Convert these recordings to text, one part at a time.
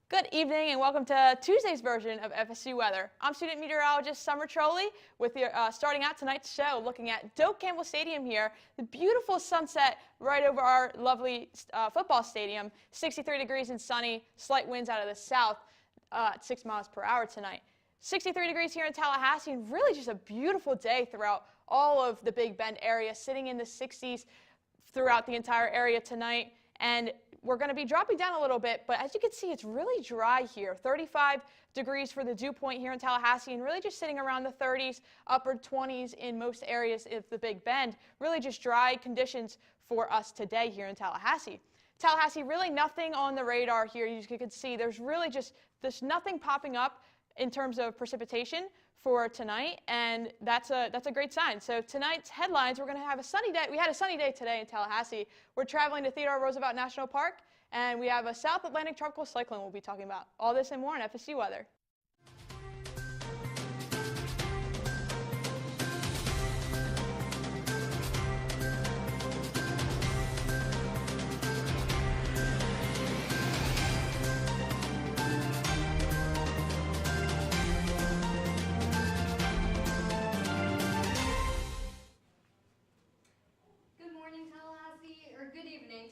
Good evening and welcome to Tuesday's version of FSU Weather. I'm student meteorologist Summer Trolley with your, starting out tonight's show looking at Doak Campbell Stadium here. The beautiful sunset right over our lovely football stadium. 63 degrees and sunny, slight winds out of the south at 6 miles per hour tonight. 63 degrees here in Tallahassee and really just a beautiful day throughout all of the Big Bend area, sitting in the 60s throughout the entire area tonight. And we're going to be dropping down a little bit, but as you can see, it's really dry here. 35 degrees for the dew point here in Tallahassee, and really just sitting around the 30s, upper 20s in most areas of the Big Bend. Really just dry conditions for us today here in Tallahassee. Tallahassee, really nothing on the radar here. You can see there's really there's nothing popping up in terms of precipitation for tonight, and that's a great sign. So tonight's headlines, we're going to have a sunny day. We had a sunny day today in Tallahassee. We're traveling to Theodore Roosevelt National Park, and we have a South Atlantic tropical cyclone we'll be talking about. All this and more on FSU Weather.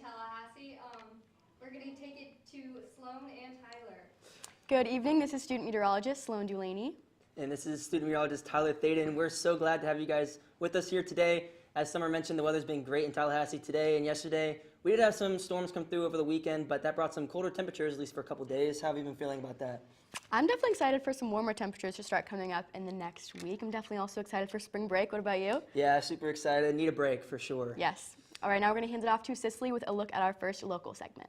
Tallahassee. We're going to take it to Sloan and Tyler. Good evening, this is student meteorologist Sloan Delaney. And this is student meteorologist Tyler Thaden. We're so glad to have you guys with us here today. As Summer mentioned, the weather's been great in Tallahassee today and yesterday. We did have some storms come through over the weekend, but that brought some colder temperatures, at least for a couple days. How have you been feeling about that? I'm definitely excited for some warmer temperatures to start coming up in the next week. I'm definitely also excited for spring break. What about you? Yeah, super excited. Need a break for sure. Yes. All right, now we're going to hand it off to Cicely with a look at our first local segment.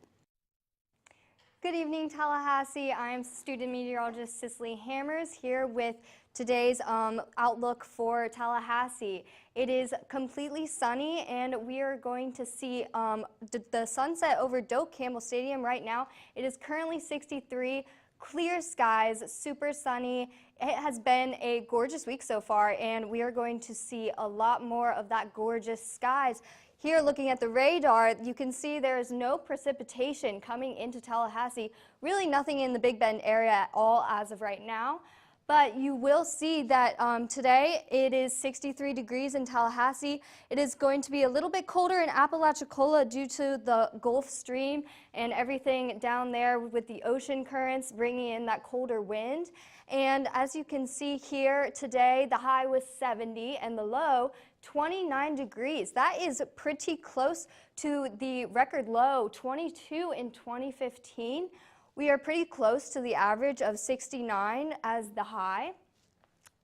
Good evening, Tallahassee. I'm student meteorologist Cicely Hammers here with today's outlook for Tallahassee. It is completely sunny, and we are going to see the sunset over Doak Campbell Stadium right now. It is currently 63. Clear skies, super sunny. It has been a gorgeous week so far, and we are going to see a lot more of that gorgeous skies. Here, looking at the radar, you can see there is no precipitation coming into Tallahassee. Really nothing in the Big Bend area at all as of right now. But you will see that today it is 63 degrees in Tallahassee. It is going to be a little bit colder in Apalachicola due to the Gulf Stream and everything down there with the ocean currents bringing in that colder wind. And as you can see here today, the high was 70 and the low 29 degrees. That is pretty close to the record low 22 in 2015. We are pretty close to the average of 69 as the high.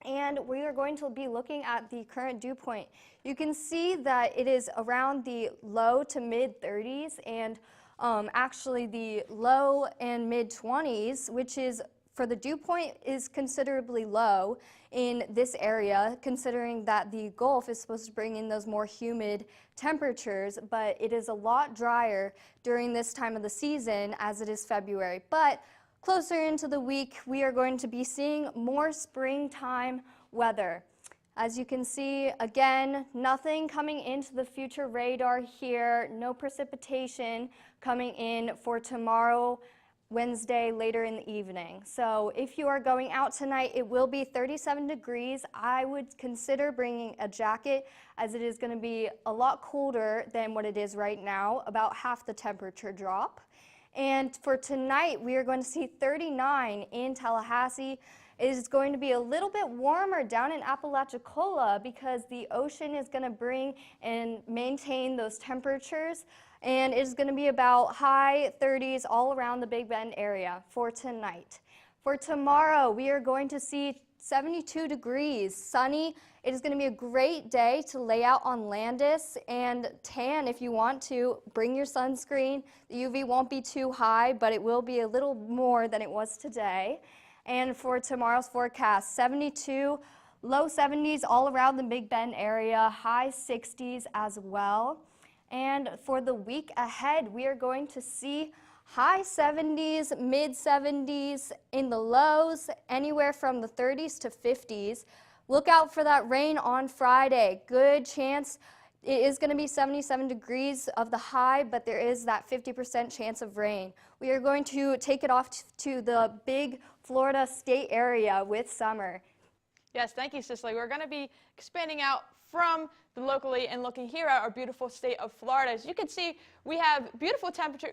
And we are going to be looking at the current dew point. You can see that it is around the low to mid 30s and actually the low and mid 20s, which is for the dew point is considerably low in this area, considering that the Gulf is supposed to bring in those more humid temperatures, but it is a lot drier during this time of the season as it is February. But closer into the week, we are going to be seeing more springtime weather. As you can see, again, nothing coming into the future radar here, no precipitation coming in for tomorrow, Wednesday, later in the evening. So if you are going out tonight, it will be 37 degrees. I would consider bringing a jacket as it is going to be a lot colder than what it is right now, about half the temperature drop. And for tonight, we are going to see 39 in Tallahassee. It is going to be a little bit warmer down in Apalachicola because the ocean is going to bring and maintain those temperatures. And it is going to be about high 30s all around the Big Bend area for tonight. For tomorrow, we are going to see 72 degrees, sunny. It is going to be a great day to lay out on Landis and tan if you want to. Bring your sunscreen. The UV won't be too high, but it will be a little more than it was today. And for tomorrow's forecast, 72, low 70s all around the Big Bend area, high 60s as well. And for the week ahead, we are going to see high 70s, mid 70s, in the lows, anywhere from the 30s to 50s. Look out for that rain on Friday. Good chance It is going to be 77 degrees of the high, but there is that 50% chance of rain. We are going to take it off to the big Florida state area with summer. Yes, thank you, Cicely. We're going to be expanding out from the locally and looking here at our beautiful state of Florida. As you can see, we have beautiful temperature,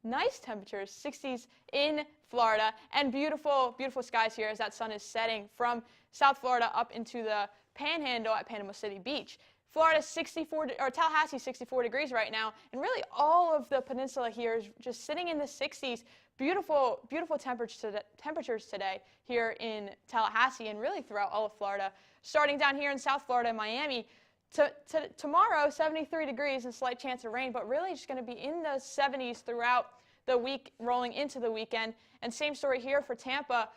nice temperatures, 60s in Florida, and beautiful, beautiful skies here as that sun is setting from South Florida up into the Panhandle at Panama City Beach. Florida's 64, or Tallahassee 64 degrees right now, and really all of the peninsula here is just sitting in the 60s. Beautiful, beautiful temperatures today here in Tallahassee and really throughout all of Florida. Starting down here in South Florida and Miami, tomorrow 73 degrees and slight chance of rain, but really just going to be in the 70s throughout the week, rolling into the weekend. And same story here for Tampa.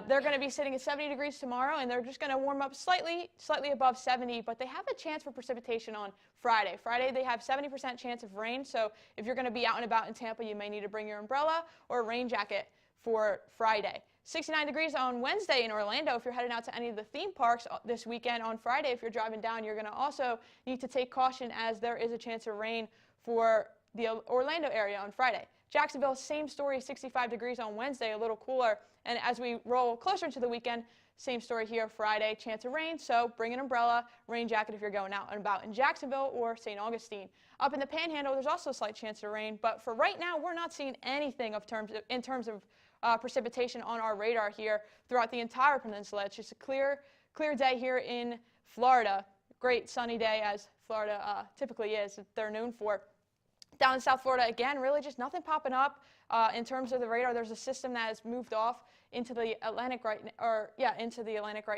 They're going to be sitting at 70 degrees tomorrow, and they're just going to warm up slightly above 70, but they have a chance for precipitation on Friday. Friday, they have 70% chance of rain, so if you're going to be out and about in Tampa, you may need to bring your umbrella or a rain jacket for Friday. 69 degrees on Wednesday in Orlando if you're heading out to any of the theme parks this weekend. On Friday, if you're driving down, you're going to also need to take caution as there is a chance of rain for the Orlando area on Friday. Jacksonville, same story, 65 degrees on Wednesday, a little cooler. And as we roll closer to the weekend, same story here Friday, chance of rain. So bring an umbrella, rain jacket if you're going out and about in Jacksonville or St. Augustine. Up in the Panhandle, there's also a slight chance of rain. But for right now, we're not seeing anything in terms of precipitation on our radar here throughout the entire peninsula. It's just a clear day here in Florida. Great sunny day as Florida typically is, they're known for. Down in South Florida, again, really just nothing popping up in terms of the radar. There's a system that has moved off into the Atlantic right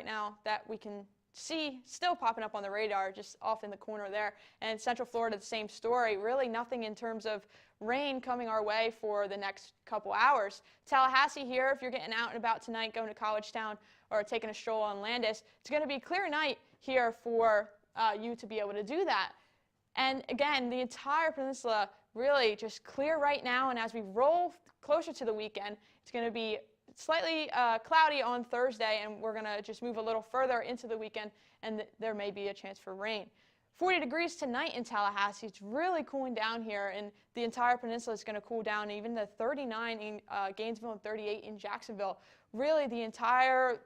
now that we can see still popping up on the radar, just off in the corner there. And Central Florida, the same story. Really nothing in terms of rain coming our way for the next couple hours. Tallahassee here, if you're getting out and about tonight, going to College Town or taking a stroll on Landis, it's going to be a clear night here for you to be able to do that. And again, the entire peninsula really just clear right now, and as we roll closer to the weekend, it's going to be slightly cloudy on Thursday, and we're going to just move a little further into the weekend, and there may be a chance for rain. 40 degrees tonight in Tallahassee. It's really cooling down here, and the entire peninsula is going to cool down, even to 39 in Gainesville and 38 in Jacksonville. Really, the entire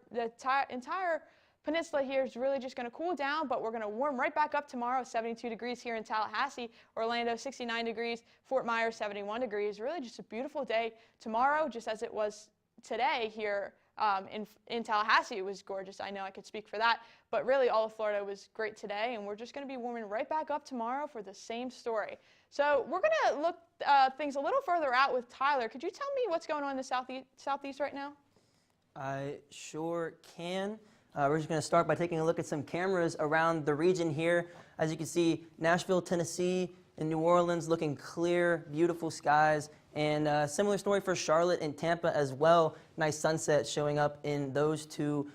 peninsula here is really just going to cool down, but we're going to warm right back up tomorrow. 72 degrees here in Tallahassee, Orlando 69 degrees, Fort Myers 71 degrees. Really just a beautiful day tomorrow, just as it was today here in Tallahassee. It was gorgeous. I know I could speak for that, but really all of Florida was great today, and we're just going to be warming right back up tomorrow for the same story. So we're going to look things a little further out with Tyler. Could you tell me what's going on in the southeast right now? I sure can. We're just going to start by taking a look at some cameras around the region here. As you can see, Nashville, Tennessee, and New Orleans looking clear, beautiful skies. And similar story for Charlotte and Tampa as well. Nice sunset showing up in those two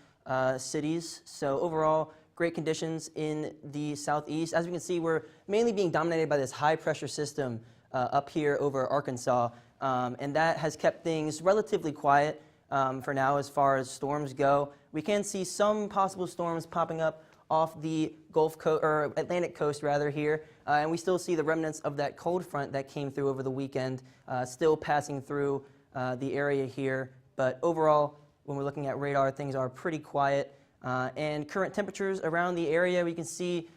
cities. So overall, great conditions in the southeast. As we can see, we're mainly being dominated by this high pressure system up here over Arkansas. And that has kept things relatively quiet for now as far as storms go. We can see some possible storms popping up off the Gulf Coast, or Atlantic coast rather, here. And we still see the remnants of that cold front that came through over the weekend still passing through the area here. But overall, when we're looking at radar, things are pretty quiet. And current temperatures around the area, we can see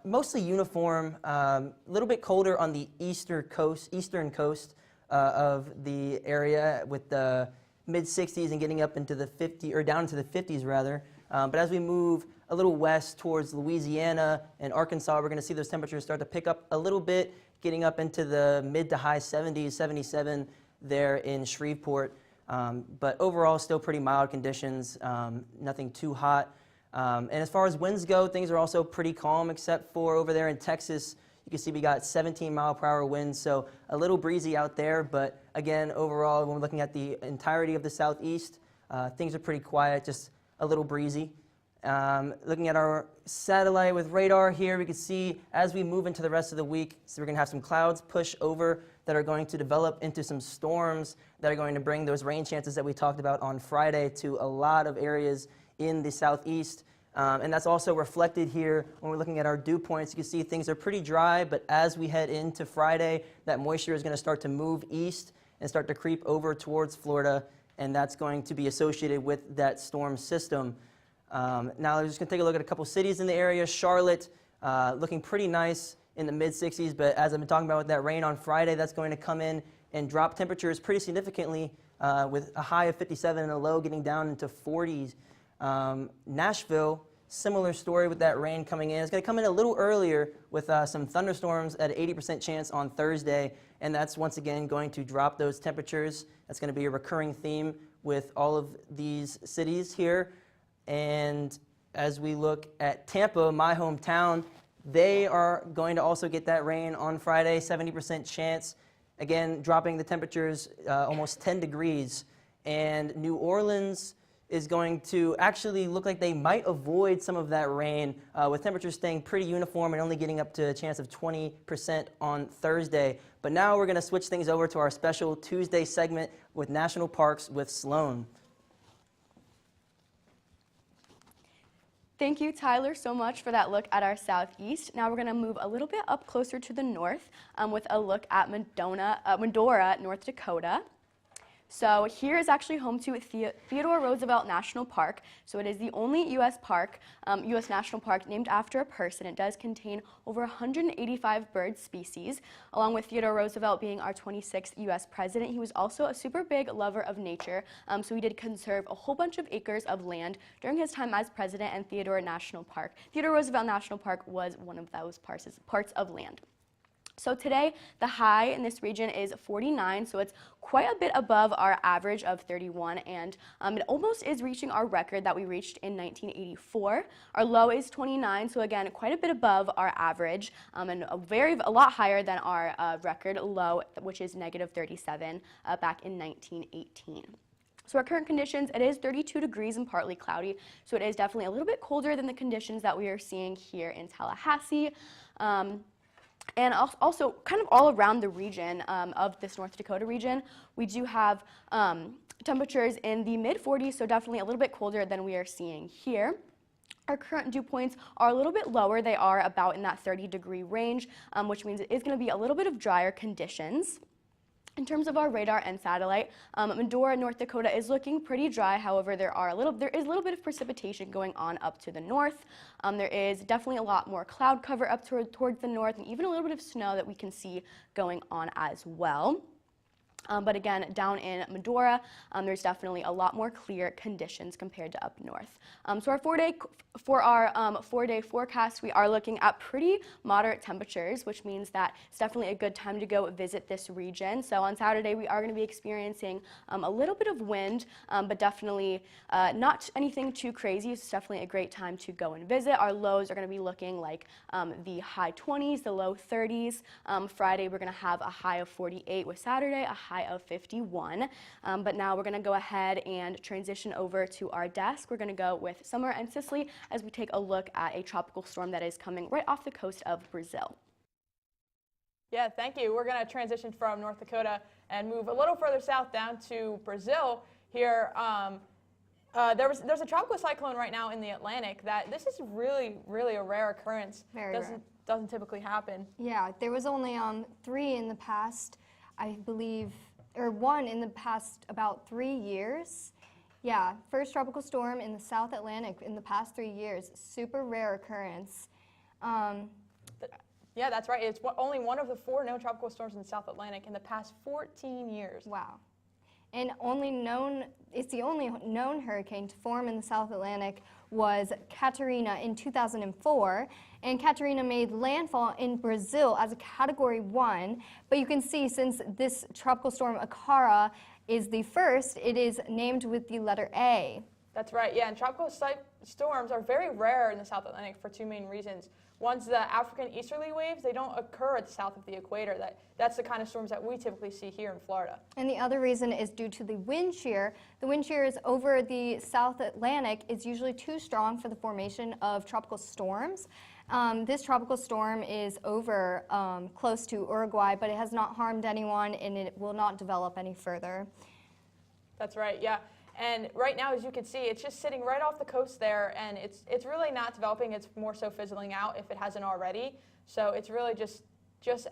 mostly uniform, a little bit colder on the eastern coast of the area, with the mid-60s and getting up into the 50s, or down into the 50s rather. But as we move a little west towards Louisiana and Arkansas, we're going to see those temperatures start to pick up a little bit, getting up into the mid to high 70s, 77 there in Shreveport. But overall, still pretty mild conditions, nothing too hot. And as far as winds go, things are also pretty calm, except for over there in Texas. You can see we got 17-mile-per-hour winds, so a little breezy out there. But again, overall, when we're looking at the entirety of the southeast, things are pretty quiet, just a little breezy. Looking at our satellite with radar here, we can see as we move into the rest of the week, so we're going to have some clouds push over that are going to develop into some storms that are going to bring those rain chances that we talked about on Friday to a lot of areas in the southeast. And that's also reflected here when we're looking at our dew points. You can see things are pretty dry, but as we head into Friday, that moisture is going to start to move east and start to creep over towards Florida, and that's going to be associated with that storm system. Now we're just going to take a look at a couple cities in the area. Charlotte, looking pretty nice in the mid-60s, but as I've been talking about with that rain on Friday, that's going to come in and drop temperatures pretty significantly with a high of 57 and a low getting down into 40s. Nashville, similar story with that rain coming in. It's going to come in a little earlier with some thunderstorms at an 80% chance on Thursday, and that's once again going to drop those temperatures. That's going to be a recurring theme with all of these cities here. And as we look at Tampa, my hometown, they are going to also get that rain on Friday, 70% chance. Again, dropping the temperatures almost 10 degrees. And New Orleans is going to actually look like they might avoid some of that rain with temperatures staying pretty uniform and only getting up to a chance of 20% on Thursday. But now we're going to switch things over to our special Tuesday segment with National Parks with Sloan. Thank you, Tyler, so much for that look at our southeast. Now we're going to move a little bit up closer to the north with a look at Medora, North Dakota. So here is actually home to Theodore Roosevelt National Park. So it is the only U.S. national park named after a person. It does contain over 185 bird species. Along with Theodore Roosevelt being our 26th U.S. president, he was also a super big lover of nature. So he did conserve a whole bunch of acres of land during his time as president, and Theodore Roosevelt National Park was one of those parts of land. So today, the high in this region is 49, so it's quite a bit above our average of 31, and it almost is reaching our record that we reached in 1984. Our low is 29, so again, quite a bit above our average, and a lot higher than our record low, which is negative 37 back in 1918. So our current conditions, it is 32 degrees and partly cloudy, so it is definitely a little bit colder than the conditions that we are seeing here in Tallahassee. And also, kind of all around the region of this North Dakota region, we do have temperatures in the mid-40s, so definitely a little bit colder than we are seeing here. Our current dew points are a little bit lower. They are about in that 30-degree range, which means it is going to be a little bit of drier conditions. In terms of our radar and satellite, Medora, North Dakota is looking pretty dry. However, there is a little bit of precipitation going on up to the north. There is definitely a lot more cloud cover up towards the north, and even a little bit of snow that we can see going on as well. But again, down in Medora, there's definitely a lot more clear conditions compared to up north. So our four-day forecast, we are looking at pretty moderate temperatures, which means that it's definitely a good time to go visit this region. So on Saturday, we are going to be experiencing a little bit of wind, but definitely not anything too crazy. It's definitely a great time to go and visit. Our lows are going to be looking like the high 20s, the low 30s. Friday, we're going to have a high of 48 with Saturday, a high of 51. But now we're going to go ahead and transition over to our desk. We're going to go with Summer and Cicely as we take a look at a tropical storm that is coming right off the coast of Brazil. Yeah, thank you. We're going to transition from North Dakota and move a little further south down to Brazil. Here, there's a tropical cyclone right now in the Atlantic that this is really, really a rare occurrence. Very rare. Doesn't typically happen. Yeah, there was only 3 in the past, I believe, or 1 in the past about 3 years. Yeah, first tropical storm in the South Atlantic in the past 3 years. Super rare occurrence. Yeah, that's right. It's only one of the 4 known tropical storms in the South Atlantic in the past 14 years. Wow. And it's the only known hurricane to form in the South Atlantic was Catarina in 2004. And Catarina made landfall in Brazil as a Category 1. But you can see since this tropical storm Akara is the first, it is named with the letter A. That's right, yeah, and tropical storms are very rare in the South Atlantic for 2 main reasons. One's the African easterly waves. They don't occur at the south of the equator. That's the kind of storms that we typically see here in Florida. And the other reason is due to the wind shear. The wind shear is over the South Atlantic is usually too strong for the formation of tropical storms. This tropical storm is over close to Uruguay, but it has not harmed anyone and it will not develop any further. That's right, yeah. And right now, as you can see, it's just sitting right off the coast there, and it's really not developing. It's more so fizzling out if it hasn't already. So it's really just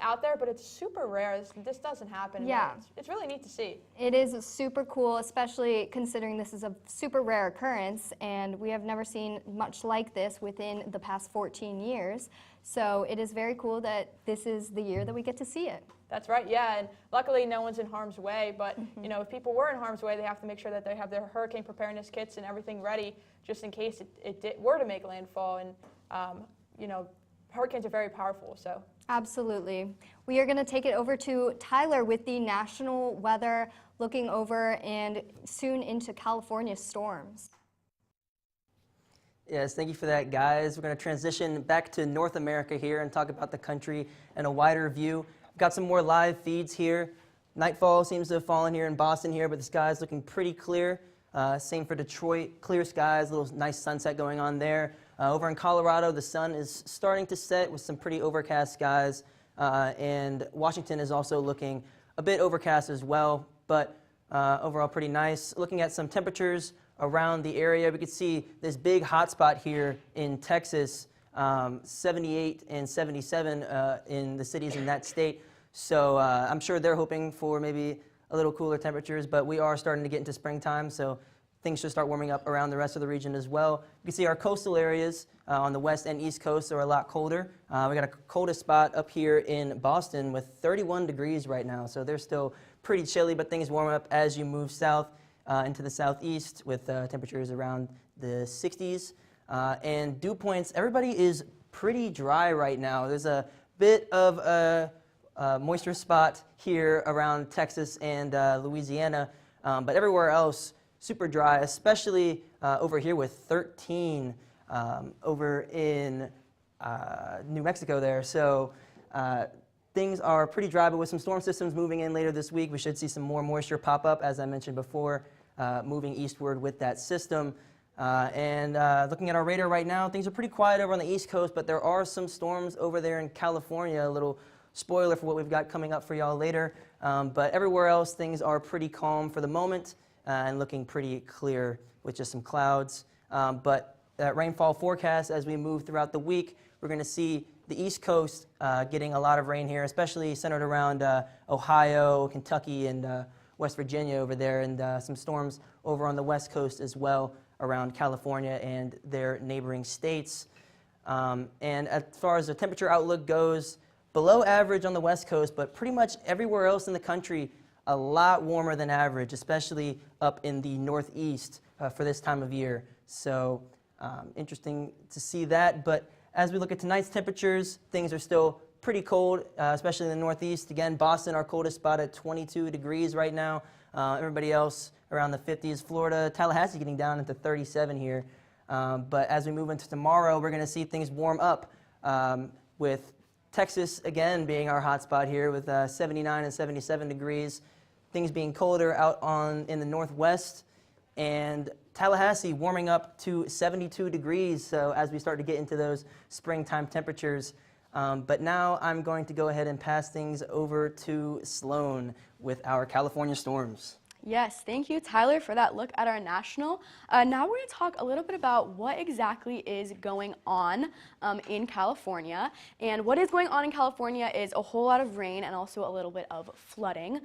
out there, but it's super rare. This doesn't happen. Yeah. It's really neat to see. It is super cool, especially considering this is a super rare occurrence, and we have never seen much like this within the past 14 years. So it is very cool that this is the year that we get to see it. That's right, yeah, and luckily no one's in harm's way, but you know, if people were in harm's way, they have to make sure that they have their hurricane preparedness kits and everything ready just in case it were to make landfall. And you know, hurricanes are very powerful, so. Absolutely. We are going to take it over to Tyler with the national weather, looking over and soon into California storms. Yes, thank you for that, guys. We're going to transition back to North America here and talk about the country in a wider view. We've got some more live feeds here. Nightfall seems to have fallen here in Boston here, but the sky's looking pretty clear. Same for Detroit, clear skies, a little nice sunset going on there. Over in Colorado, the sun is starting to set with some pretty overcast skies, and Washington is also looking a bit overcast as well, but overall pretty nice. Looking at some temperatures around the area, we can see this big hot spot here in Texas, 78 and 77 in the cities in that state. So I'm sure they're hoping for maybe a little cooler temperatures, but we are starting to get into springtime, so things should start warming up around the rest of the region as well. You can see our coastal areas on the west and east coast are a lot colder. We got a coldest spot up here in Boston with 31 degrees right now, so they're still pretty chilly, but things warm up as you move south into the southeast with temperatures around the 60s. And dew points, everybody is pretty dry right now. There's a bit of a moisture spot here around Texas and Louisiana, but everywhere else super dry, especially over here with 13 over in New Mexico there. So things are pretty dry, but with some storm systems moving in later this week, we should see some more moisture pop up, as I mentioned before, moving eastward with that system. And looking at our radar right now, things are pretty quiet over on the East Coast, but there are some storms over there in California. A little spoiler for what we've got coming up for y'all later. But everywhere else, things are pretty calm for the moment and looking pretty clear with just some clouds. But that rainfall forecast as we move throughout the week, we're going to see the East Coast getting a lot of rain here, especially centered around Ohio, Kentucky, and West Virginia over there, and some storms over on the West Coast as well around California and their neighboring states. And as far as the temperature outlook goes, below average on the West Coast, but pretty much everywhere else in the country, a lot warmer than average, especially up in the Northeast for this time of year. So interesting to see that. But as we look at tonight's temperatures, things are still pretty cold, especially in the Northeast. Again, Boston, our coldest spot at 22 degrees right now. Everybody else around the 50s. Florida, Tallahassee getting down into 37 here. But as we move into tomorrow, we're going to see things warm up with Texas, again, being our hot spot here with 79 and 77 degrees. Things being colder out in the northwest, and Tallahassee warming up to 72 degrees, so as we start to get into those springtime temperatures. But now I'm going to go ahead and pass things over to Sloan with our California storms. Yes, thank you, Tyler, for that look at our national. Now we're going to talk a little bit about what exactly is going on in California. And what is going on in California is a whole lot of rain and also a little bit of flooding.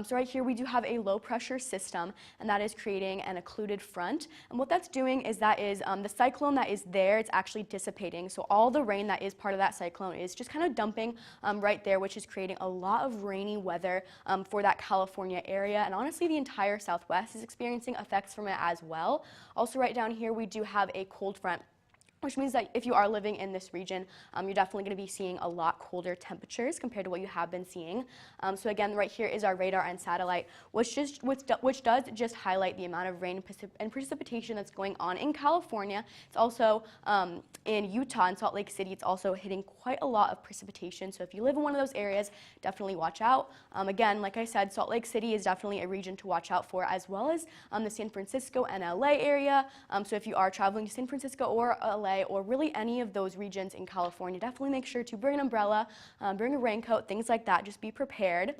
So right here we do have a low pressure system, and that is creating an occluded front. And what that's doing is the cyclone that is there, it's actually dissipating. So all the rain that is part of that cyclone is just kind of dumping right there, which is creating a lot of rainy weather for that California area. And honestly, the entire Southwest is experiencing effects from it as well. Also right down here we do have a cold front, which means that if you are living in this region, you're definitely going to be seeing a lot colder temperatures compared to what you have been seeing. So again, right here is our radar and satellite, which does just highlight the amount of rain and precipitation that's going on in California. It's also in Utah and Salt Lake City, it's also hitting quite a lot of precipitation. So if you live in one of those areas, definitely watch out. Again, like I said, Salt Lake City is definitely a region to watch out for, as well as the San Francisco and LA area. So if you are traveling to San Francisco or LA, or really any of those regions in California, definitely make sure to bring an umbrella, bring a raincoat, things like that. Just be prepared.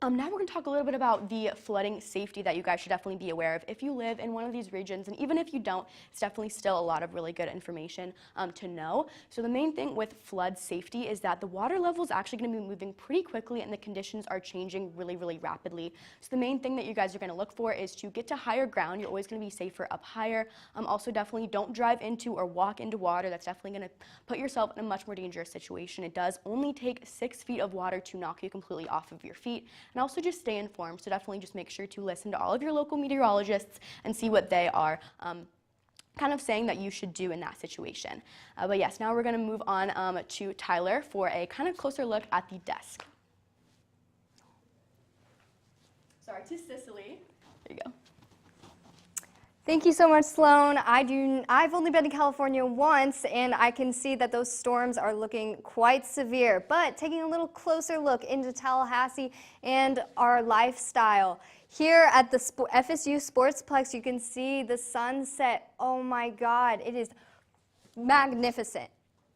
Now we're going to talk a little bit about the flooding safety that you guys should definitely be aware of. If you live in one of these regions, and even if you don't, it's definitely still a lot of really good information to know. So the main thing with flood safety is that the water level is actually going to be moving pretty quickly and the conditions are changing really, really rapidly. So the main thing that you guys are going to look for is to get to higher ground. You're always going to be safer up higher. Also definitely don't drive into or walk into water. That's definitely going to put yourself in a much more dangerous situation. It does only take 6 feet of water to knock you completely off of your feet. And also just stay informed, so definitely just make sure to listen to all of your local meteorologists and see what they are kind of saying that you should do in that situation. But yes, now we're going to move on to Tyler for a kind of closer look at the desk. Sorry, to Cicely. There you go. Thank you so much, Sloan. I've only been to California once, and I can see that those storms are looking quite severe. But taking a little closer look into Tallahassee and our lifestyle. Here at the FSU Sportsplex, you can see the sunset. Oh my God, it is magnificent.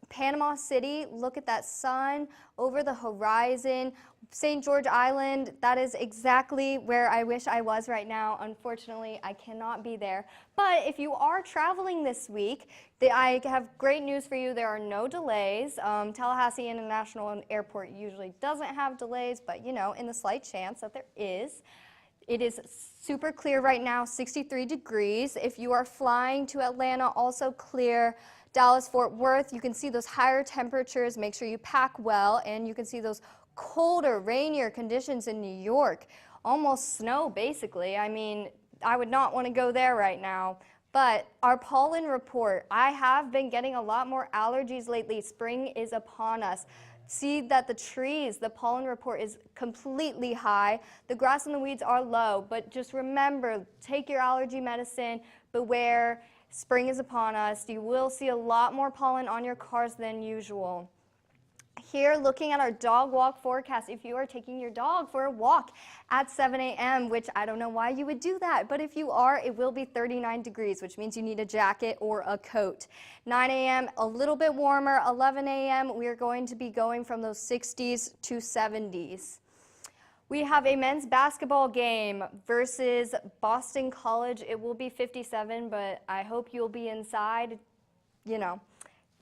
Panama City, look at that sun over the horizon. St. George Island, that is exactly where I wish I was right now. Unfortunately, I cannot be there. But if you are traveling this week, I have great news for you. There are no delays. Tallahassee International Airport usually doesn't have delays, but you know, in the slight chance that there is. It is super clear right now, 63 degrees. If you are flying to Atlanta, also clear. Dallas, Fort Worth, you can see those higher temperatures. Make sure you pack well, and you can see those colder, rainier conditions in New York. Almost snow, basically. I mean, I would not want to go there right now. But our pollen report, I have been getting a lot more allergies lately. Spring is upon us. See that the trees, the pollen report is completely high. The grass and the weeds are low, but just remember, take your allergy medicine, beware. Spring is upon us. You will see a lot more pollen on your cars than usual. Here, looking at our dog walk forecast, if you are taking your dog for a walk at 7 a.m., which I don't know why you would do that, but if you are, it will be 39 degrees, which means you need a jacket or a coat. 9 a.m., a little bit warmer. 11 a.m., we are going to be going from those 60s to 70s. We have a men's basketball game versus Boston College. It will be 57, but I hope you'll be inside, you know.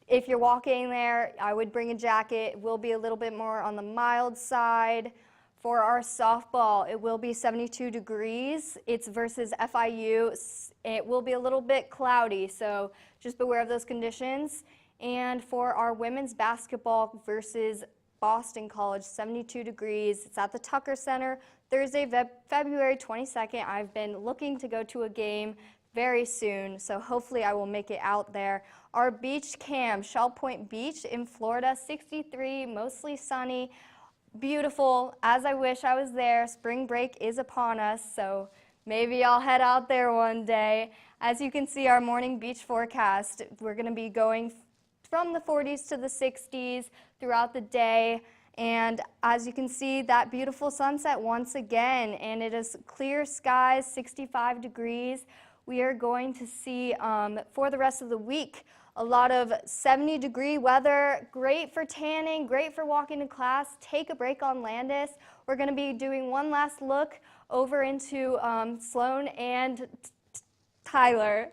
If you're walking there, I would bring a jacket. It will be a little bit more on the mild side. For our softball, it will be 72 degrees. It's versus FIU. It will be a little bit cloudy, so just beware of those conditions. And for our women's basketball versus Boston College, 72 degrees. It's at the Tucker Center, Thursday, February 22nd. I've been looking to go to a game very soon, so hopefully I will make it out there. Our beach camp, Shell Point Beach in Florida, 63, mostly sunny, beautiful. As I wish I was there. Spring break is upon us, so maybe I'll head out there one day. As you can see, our morning beach forecast, we're going to be going from the 40s to the 60s throughout the day. And as you can see, that beautiful sunset once again, and it is clear skies, 65 degrees. We are going to see for the rest of the week a lot of 70-degree weather, great for tanning, great for walking to class. Take a break on Landis. We're going to be doing one last look over into Sloan and Tyler.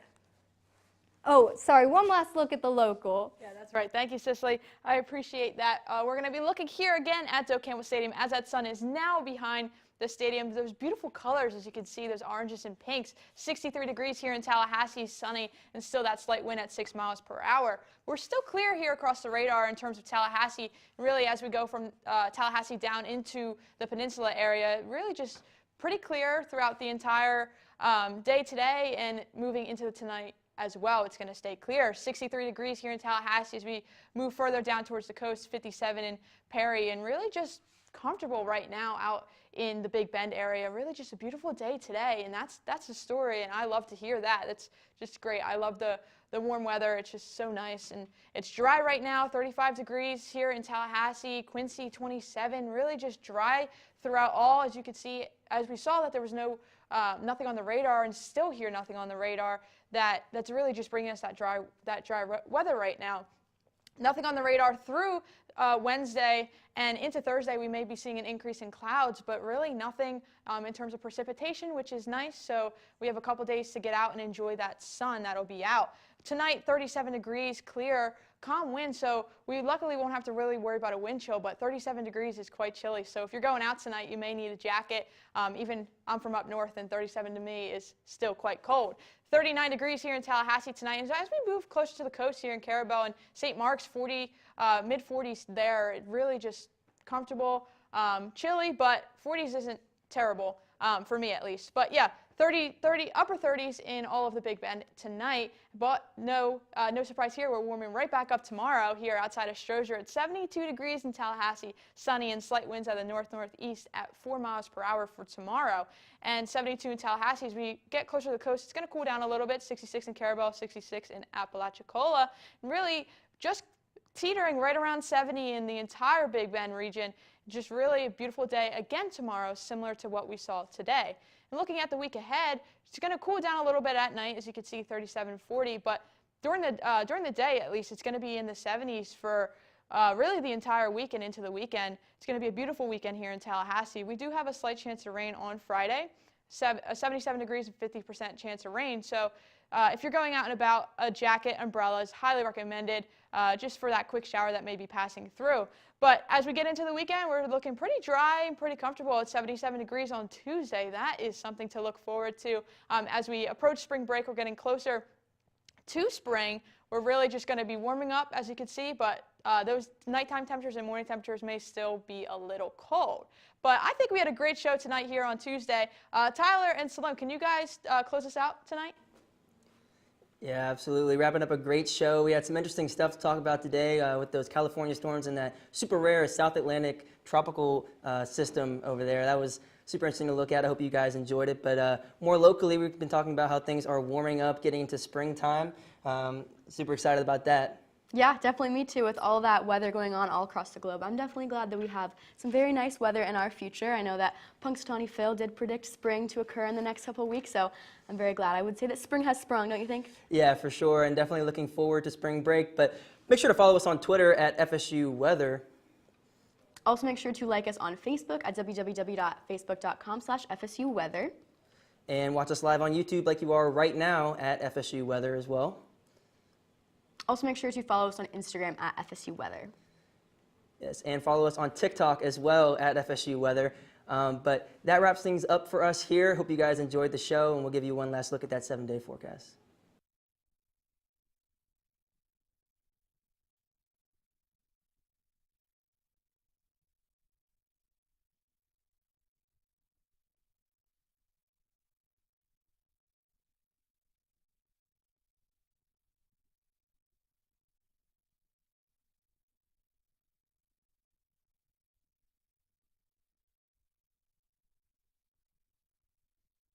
Oh, sorry, one last look at the local. Yeah, that's right. Thank you, Cicely. I appreciate that. We're going to be looking here again at Doak Campbell Stadium as that sun is now behind the stadium. Those beautiful colors, as you can see, those oranges and pinks. 63 degrees here in Tallahassee, sunny, and still that slight wind at 6 miles per hour. We're still clear here across the radar in terms of Tallahassee. Really, as we go from Tallahassee down into the peninsula area, really just pretty clear throughout the entire day today and moving into tonight as well. It's going to stay clear. 63 degrees here in Tallahassee as we move further down towards the coast, 57 in Perry, and really just comfortable right now out in the Big Bend area. Really just a beautiful day today, and that's the story, and I love to hear that. That's just great. I love the warm weather. It's just so nice, and it's dry right now, 35 degrees here in Tallahassee, Quincy 27, really just dry throughout all. As you can see, as we saw that there was nothing on the radar, and still hear nothing on the radar, that's really just bringing us that dry weather right now. Nothing on the radar through Wednesday and into Thursday. We may be seeing an increase in clouds, but really nothing in terms of precipitation, which is nice. So we have a couple days to get out and enjoy that sun that'll be out. Tonight, 37 degrees, clear, calm wind, so we luckily won't have to really worry about a wind chill, but 37 degrees is quite chilly. So if you're going out tonight, you may need a jacket. Even I'm from up north, and 37 to me is still quite cold. 39 degrees here in Tallahassee tonight. And as we move closer to the coast here in Carabel and St. Mark's, mid-40s there. It really just comfortable, chilly, but 40s isn't terrible for me at least. But yeah, upper 30s in all of the Big Bend tonight. But no surprise here. We're warming right back up tomorrow here outside of Strozier at 72 degrees in Tallahassee. Sunny and slight winds out of the north-northeast at 4 miles per hour for tomorrow. And 72 in Tallahassee. As we get closer to the coast, it's going to cool down a little bit. 66 in Carabel, 66 in Apalachicola. And really just teetering right around 70 in the entire Big Bend region. Just really a beautiful day again tomorrow, similar to what we saw today. And looking at the week ahead, it's going to cool down a little bit at night, as you can see, 37, 40. But during the day, at least, it's going to be in the 70s for really the entire week and into the weekend. It's going to be a beautiful weekend here in Tallahassee. We do have a slight chance of rain on Friday, 77 degrees and 50% chance of rain. So if you're going out and about, a jacket, umbrella is highly recommended just for that quick shower that may be passing through. But as we get into the weekend, we're looking pretty dry and pretty comfortable at 77 degrees on Tuesday. That is something to look forward to. As we approach spring break, we're getting closer to spring. We're really just going to be warming up, as you can see, but those nighttime temperatures and morning temperatures may still be a little cold. But I think we had a great show tonight here on Tuesday. Tyler and Salome, can you guys close us out tonight? Yeah, absolutely. Wrapping up a great show. We had some interesting stuff to talk about today with those California storms and that super rare South Atlantic tropical system over there. That was super interesting to look at. I hope you guys enjoyed it. But more locally, we've been talking about how things are warming up, getting into springtime. Super excited about that. Yeah, definitely me too. With all that weather going on all across the globe, I'm definitely glad that we have some very nice weather in our future. I know that Punxsutawney Phil did predict spring to occur in the next couple of weeks, so I'm very glad. I would say that spring has sprung, don't you think? Yeah, for sure, and definitely looking forward to spring break. But make sure to follow us on Twitter at FSU Weather. Also, make sure to like us on Facebook at www.facebook.com/FSU Weather. And watch us live on YouTube like you are right now at FSU Weather as well. Also, make sure to follow us on Instagram at FSU Weather. Yes, and follow us on TikTok as well at FSU Weather. But that wraps things up for us here. Hope you guys enjoyed the show, and we'll give you one last look at that 7-day forecast.